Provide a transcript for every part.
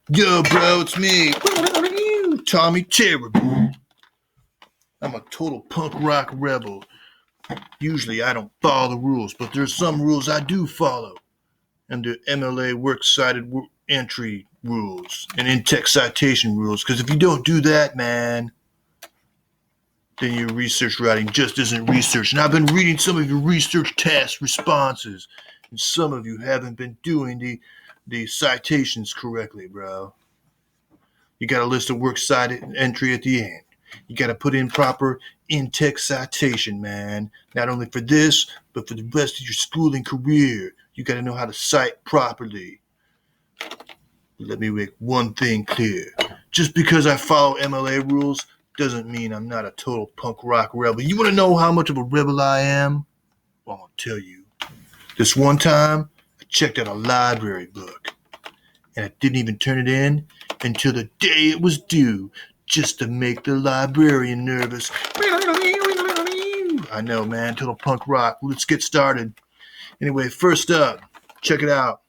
Yo, bro, it's me, Tommy Terrible. I'm a total punk rock rebel. Usually I don't follow the rules, but there's some rules I do follow. Under MLA works cited entry rules and in-text citation rules, because if you don't do that, man, then your research writing just isn't research. And I've been reading some of your research task responses, and some of you haven't been doing the citations correctly, bro. You got to list a works cited entry at the end. You got to put in proper in-text citation, man. Not only for this, but for the rest of your schooling career. You got to know how to cite properly. Let me make one thing clear. Just because I follow MLA rules doesn't mean I'm not a total punk rock rebel. You want to know how much of a rebel I am? Well, I'll tell you. This one time, I checked out a library book, and I didn't even turn it in until the day it was due, just to make the librarian nervous. I know, man, total punk rock. Let's get started. Anyway, first up, check it out.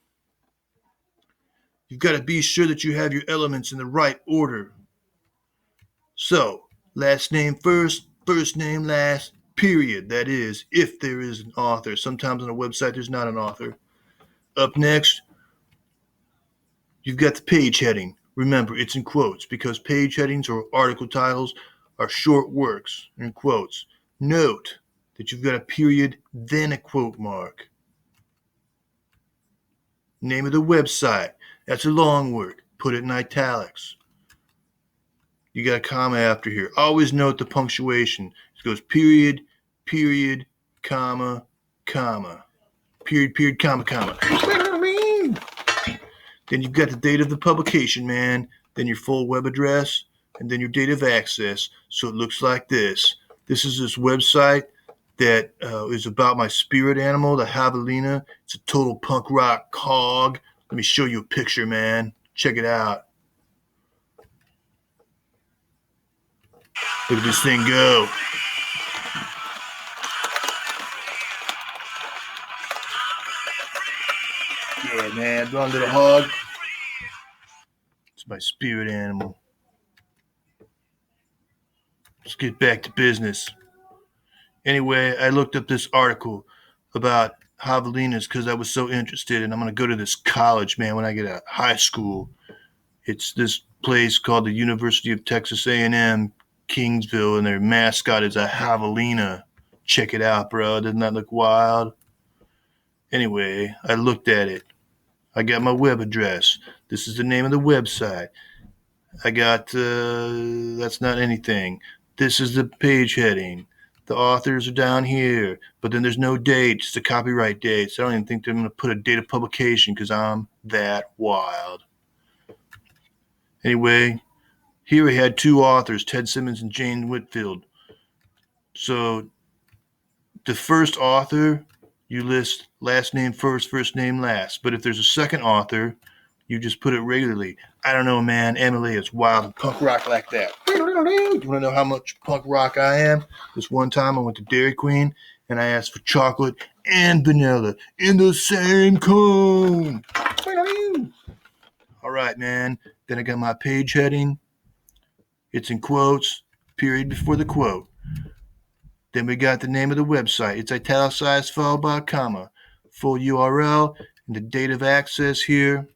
You've got to be sure that you have your elements in the right order. So, last name first, first name last, period. That is, if there is an author. Sometimes on a website there's not an author. Up next, you've got the page heading. Remember, it's in quotes because page headings or article titles are short works in quotes. Note that you've got a period, then a quote mark. Name of the website. That's a long word. Put it in italics. You got a comma after here. Always note the punctuation. It goes period, period, comma, comma. Period, period, comma, comma. Then you've got the date of the publication, man. Then your full web address, and then your date of access. So it looks like this. This is this website that is about my spirit animal, the Javelina. It's a total punk rock hog. Let me show you a picture, man. Check it out. Look at this thing go. Yeah, man, run little hog. It's my spirit animal. Let's get back to business. Anyway, I looked up this article about javelinas because I was so interested, and I'm going to go to this college, man, when I get out of high school. It's this place called the University of Texas A&M, Kingsville, and their mascot is a javelina. Check it out, bro. Doesn't that look wild? Anyway, I looked at it. I got my web address. This is the name of the website. I got, that's not anything. This is the page heading. The authors are down here, but then there's no date, just the copyright dates. I don't even think they're going to put a date of publication because I'm that wild. Anyway, here we had two authors, Ted Simmons and Jane Whitfield. So the first author, you list last name first, first name last. But if there's a second author, you just put it regularly. I don't know, man. MLA is wild and punk rock like that. You want to know how much punk rock I am? This one time I went to Dairy Queen and I asked for chocolate and vanilla in the same cone. All right, man. Then I got my page heading. It's in quotes, period before the quote. Then we got the name of the website. It's italicized followed by a comma. Full URL and the date of access here.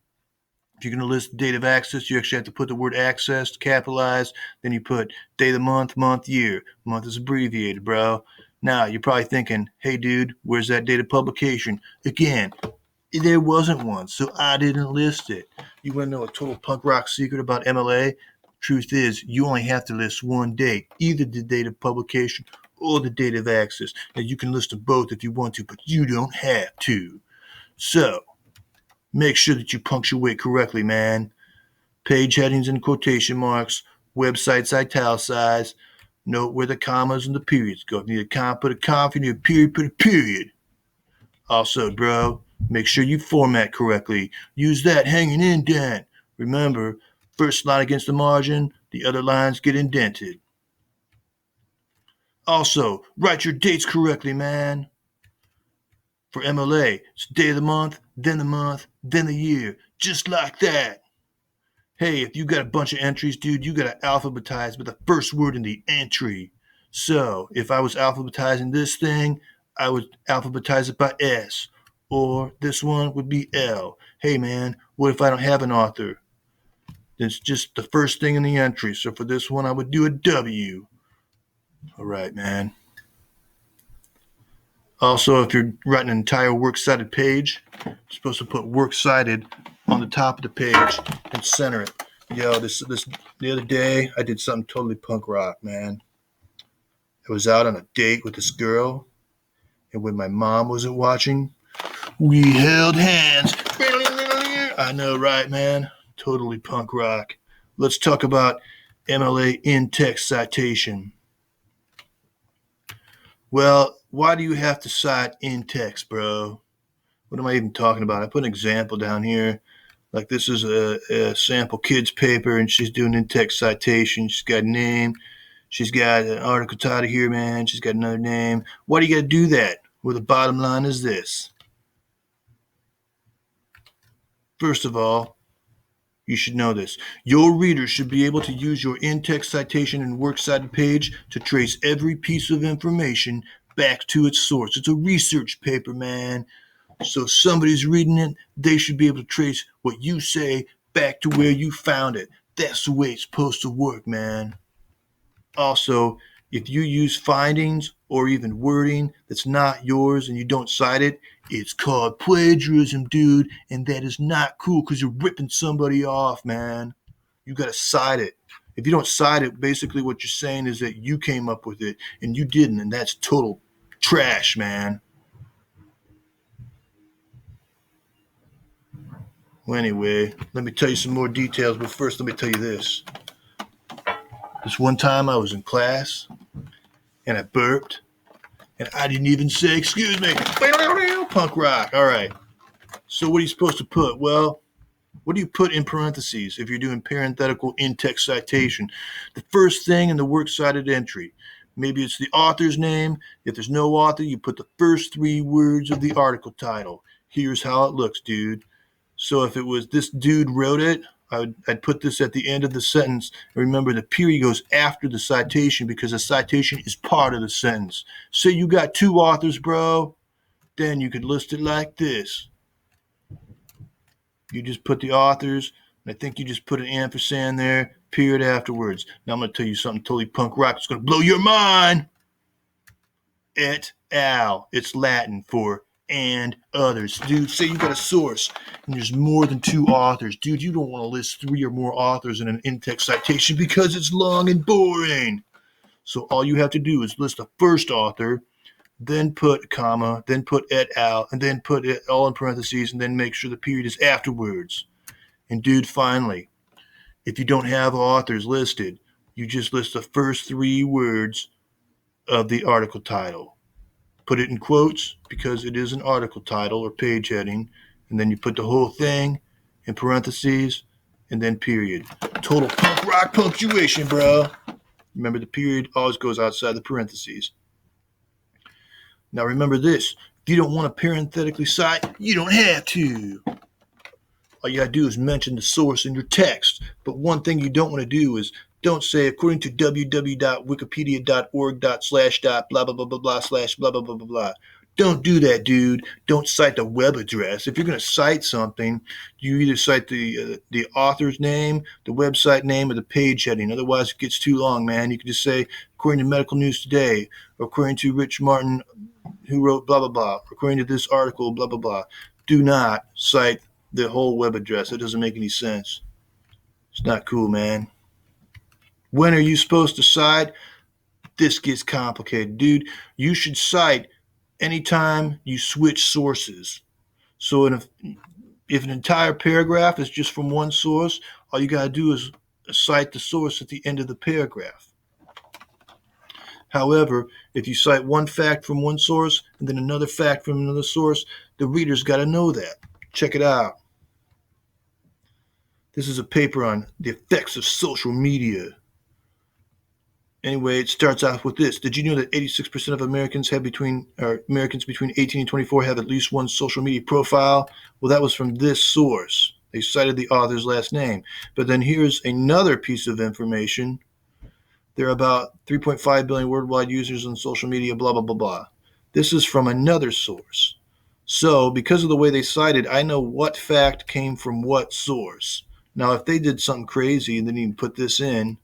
If you're going to list the date of access, you actually have to put the word access capitalized. Then you put day of the month, year. Month is abbreviated, bro. Now, you're probably thinking, hey, dude, where's that date of publication? Again, there wasn't one, so I didn't list it. You want to know a total punk rock secret about MLA? Truth is, you only have to list one date, either the date of publication or the date of access. Now, you can list them both if you want to, but you don't have to. So, make sure that you punctuate correctly, man. Page headings and quotation marks, websites italicized. Note where the commas and the periods go. If you need a comma, put a comma. If you need a period, put a period. Also, bro, make sure you format correctly. Use that hanging indent. Remember, first line against the margin, the other lines get indented. Also, write your dates correctly, man. For MLA, it's day of the month, then the year, just like that. Hey, if you got a bunch of entries, dude, you got to alphabetize by the first word in the entry. So if I was alphabetizing this thing, I would alphabetize it by S. Or this one would be L. Hey, man, what if I don't have an author? It's just the first thing in the entry. So for this one, I would do a W. All right, man. Also, if you're writing an entire works cited page, you're supposed to put works cited on the top of the page and center it. Yo, this the other day I did something totally punk rock, man. I was out on a date with this girl, and when my mom wasn't watching, we held hands. I know, right, man? Totally punk rock. Let's talk about MLA in-text citation. Well, why do you have to cite in text, bro? What am I even talking about? I put an example down here. Like this is a sample kids paper, and she's doing in-text citation. She's got a name. She's got an article title here, man. She's got another name. Why do you got to do that? Well, the bottom line is this. First of all, you should know this. Your readers should be able to use your in-text citation and works cited page to trace every piece of information back to its source. It's a research paper, man. So if somebody's reading it, they should be able to trace what you say back to where you found it. That's the way it's supposed to work, man. Also, if you use findings or even wording that's not yours and you don't cite it, it's called plagiarism, dude, and that is not cool because you're ripping somebody off, man. You got to cite it. If you don't cite it, basically what you're saying is that you came up with it and you didn't, and that's total trash, man. Well, anyway, let me tell you some more details, but first let me tell you this. This one time I was in class, and I burped, and I didn't even say, excuse me, punk rock. All right. So what are you supposed to put? Well, what do you put in parentheses if you're doing parenthetical in-text citation? The first thing in the works cited entry. Maybe it's the author's name. If there's no author, you put the first 3 words of the article title. Here's how it looks, dude. So if it was this dude wrote it, I'd put this at the end of the sentence. Remember, the period goes after the citation because the citation is part of the sentence. Say you got 2 authors, bro, then you could list it like this. You just put the authors, and I think you just put an ampersand there, period afterwards. Now I'm going to tell you something totally punk rock. It's going to blow your mind. Et al. It's Latin for and others. Dude, say you got a source and there's more than 2 authors. Dude, you don't want to list 3 or more authors in an in-text citation because it's long and boring. So all you have to do is list the first author, then put a comma, then put et al, and then put it all in parentheses, and then make sure the period is afterwards. And dude, finally, if you don't have authors listed, you just list the first 3 words of the article title. Put it in quotes because it is an article title or page heading, and then you put the whole thing in parentheses and then period. Total punk rock punctuation, bro. Remember, the period always goes outside the parentheses. Now remember this, if you don't want to parenthetically cite, you don't have to. All you gotta do is mention the source in your text. But one thing you don't want to do is don't say, according to www.wikipedia.org/ blah, blah, blah, blah, blah, / blah, blah, blah, blah, blah. Don't do that, dude. Don't cite the web address. If you're going to cite something, you either cite the author's name, the website name, or the page heading. Otherwise, it gets too long, man. You can just say, according to Medical News Today, or according to Rich Martin, who wrote blah, blah, blah, or according to this article, blah, blah, blah. Do not cite the whole web address. It doesn't make any sense. It's not cool, man. When are you supposed to cite? This gets complicated, dude. You should cite anytime you switch sources. So if an entire paragraph is just from one source, all you got to do is cite the source at the end of the paragraph. However, if you cite one fact from one source and then another fact from another source, the reader's got to know that. Check it out. This is a paper on the effects of social media. Anyway, it starts off with this. Did you know that 86% of Americans between 18 and 24 have at least one social media profile? Well, that was from this source. They cited the author's last name. But then here's another piece of information. There are about 3.5 billion worldwide users on social media, blah, blah, blah, blah. This is from another source. So, because of the way they cited, I know what fact came from what source. Now, if they did something crazy and didn't even put this in,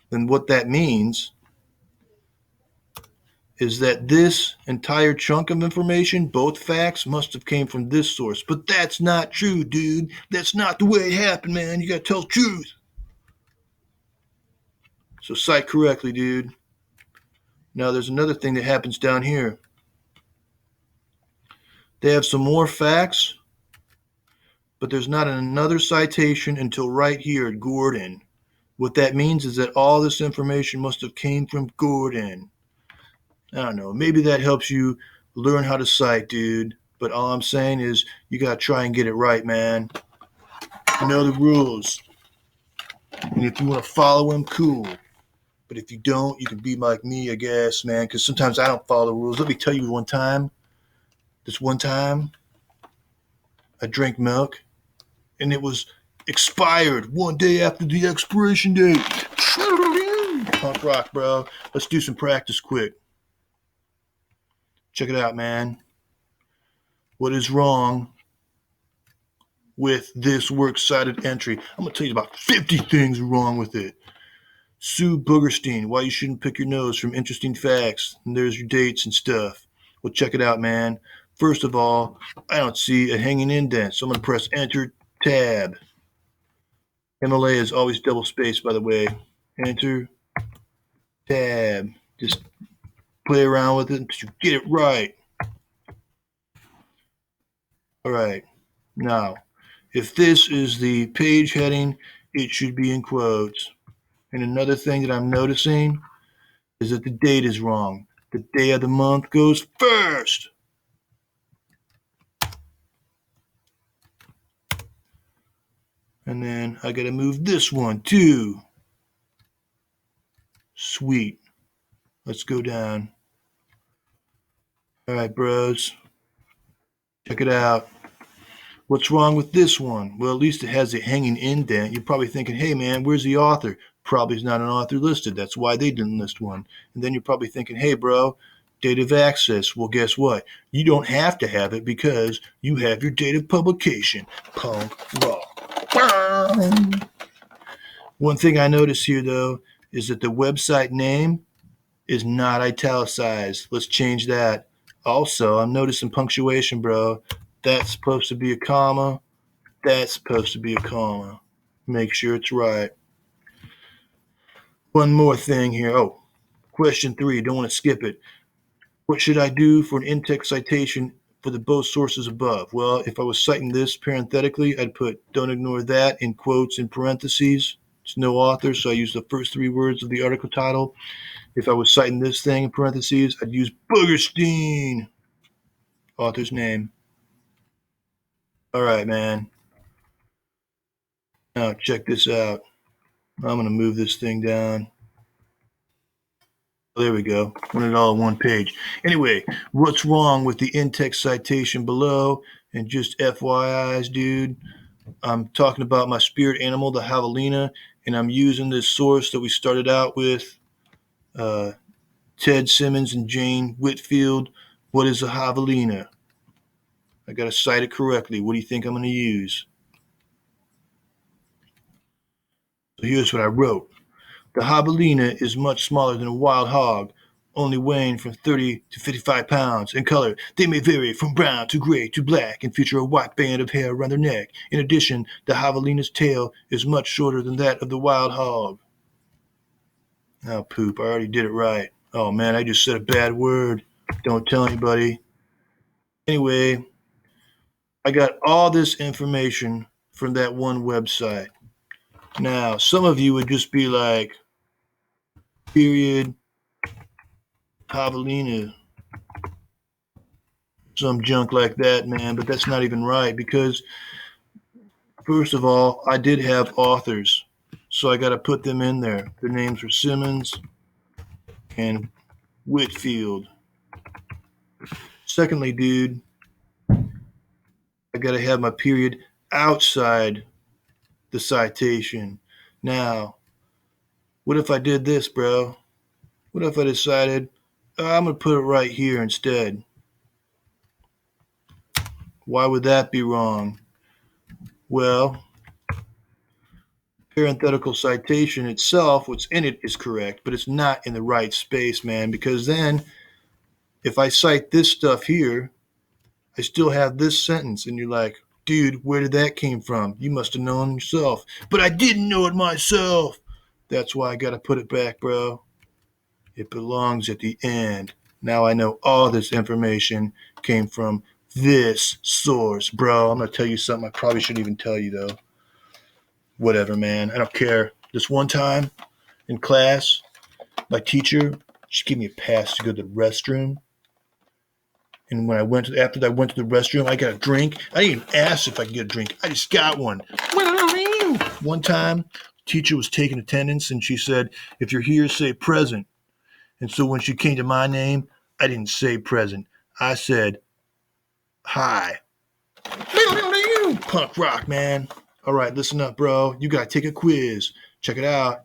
then what that means is that this entire chunk of information, both facts, must have came from this source. But that's not true, dude. That's not the way it happened, man. You gotta tell the truth. So cite correctly, dude. Now there's another thing that happens down here. They have some more facts, but there's not another citation until right here at Gordon. What that means is that all this information must have came from Gordon. I don't know. Maybe that helps you learn how to cite, dude. But all I'm saying is you gotta try and get it right, man. You know the rules. And if you want to follow them, cool. But if you don't, you can be like me, I guess, man, because sometimes I don't follow the rules. Let me tell you this one time, I drank milk, and it was expired one day after the expiration date. Punk rock, bro. Let's do some practice quick. Check it out, man. What is wrong with this works cited entry? I'm going to tell you about 50 things wrong with it. Sue Boogerstein, why you shouldn't pick your nose from interesting facts. And there's your dates and stuff. Well, check it out, man. First of all, I don't see a hanging indent, so I'm going to press Enter Tab. MLA is always double spaced, by the way. Enter Tab. Just play around with it until you get it right. All right. Now, if this is the page heading, it should be in quotes. And another thing that I'm noticing is that the date is wrong. The day of the month goes first. And then I got to move this one too. Sweet. Let's go down. All right, bros. Check it out. What's wrong with this one? Well, at least it has a hanging indent. You're probably thinking, hey, man, where's the author? Probably is not an author listed. That's why they didn't list one. And then you're probably thinking, hey, bro, date of access. Well, guess what? You don't have to have it because you have your date of publication. Punk rock. One thing I notice here, though, is that the website name is not italicized. Let's change that. Also, I'm noticing punctuation, bro. That's supposed to be a comma. That's supposed to be a comma. Make sure it's right. One more thing here. Oh, question 3. Don't want to skip it. What should I do for an in-text citation for the both sources above? Well, if I was citing this parenthetically, I'd put don't ignore that in quotes in parentheses. It's no author, so I use the first 3 words of the article title. If I was citing this thing in parentheses, I'd use Boogerstein, author's name. All right, man. Now check this out. I'm going to move this thing down. There we go. Want it all on one page. Anyway, what's wrong with the in-text citation below? And just FYIs, dude, I'm talking about my spirit animal, the Javelina, and I'm using this source that we started out with, Ted Simmons and Jane Whitfield. What is a Javelina? I got to cite it correctly. What do you think I'm going to use? So here's what I wrote. The javelina is much smaller than a wild hog, only weighing from 30 to 55 pounds. In color, they may vary from brown to gray to black and feature a white band of hair around their neck. In addition, the javelina's tail is much shorter than that of the wild hog. Oh, poop, I already did it right. Oh, man, I just said a bad word. Don't tell anybody. Anyway, I got all this information from that one website. Now, some of you would just be like, period, javelina, some junk like that, man, but that's not even right because, first of all, I did have authors, so I got to put them in there. Their names were Simmons and Whitfield. Secondly, dude, I got to have my period outside the citation. Now, what if I did this, bro? What if I decided I'm going to put it right here instead? Why would that be wrong? Well, parenthetical citation itself, what's in it is correct, but it's not in the right space, man, because then if I cite this stuff here, I still have this sentence, and you're like, dude, where did that came from? You must have known yourself. But I didn't know it myself. That's why I got to put it back, bro. It belongs at the end. Now I know all this information came from this source, bro. I'm going to tell you something I probably shouldn't even tell you, though. Whatever, man. I don't care. This one time in class, my teacher, she gave me a pass to go to the restroom. And when after I went to the restroom, I got a drink. I didn't even ask if I could get a drink. I just got one. One time, the teacher was taking attendance, and she said, if you're here, say present. And so when she came to my name, I didn't say present. I said, hi. Punk rock, man. All right, listen up, bro. You got to take a quiz. Check it out.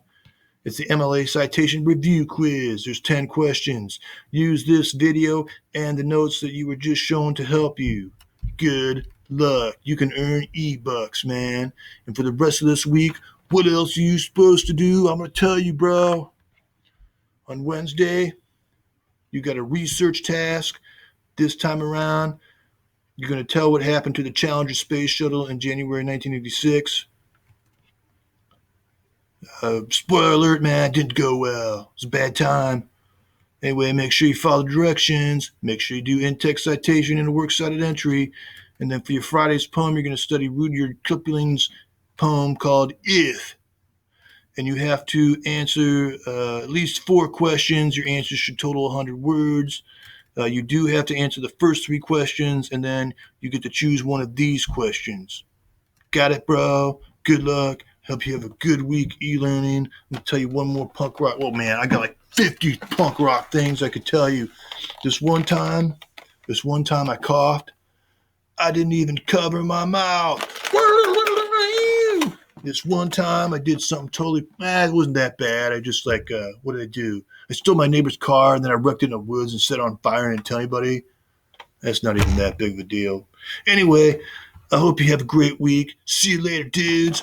It's the MLA Citation Review Quiz. There's 10 questions. Use this video and the notes that you were just shown to help you. Good luck. You can earn E-Bucks, man. And for the rest of this week, what else are you supposed to do? I'm going to tell you, bro. On Wednesday, you got a research task. This time around, you're going to tell what happened to the Challenger space shuttle in January 1986. Spoiler alert, man, didn't go well. It was a bad time. Anyway, make sure you follow the directions. Make sure you do in-text citation and a works cited entry. And then for your Friday's poem, you're going to study Rudyard Kipling's poem called If. And you have to answer at least 4 questions. Your answers should total 100 words. You do have to answer the first 3 questions, and then you get to choose one of these questions. Got it, bro? Good luck. Hope you have a good week e-learning. I'm going to tell you one more punk rock. Oh, man, I got like 50 punk rock things I could tell you. This one time I coughed. I didn't even cover my mouth. This one time I did something totally, it wasn't that bad. I just what did I do? I stole my neighbor's car, and then I wrecked it in the woods and set it on fire and didn't tell anybody. That's not even that big of a deal. Anyway, I hope you have a great week. See you later, dudes.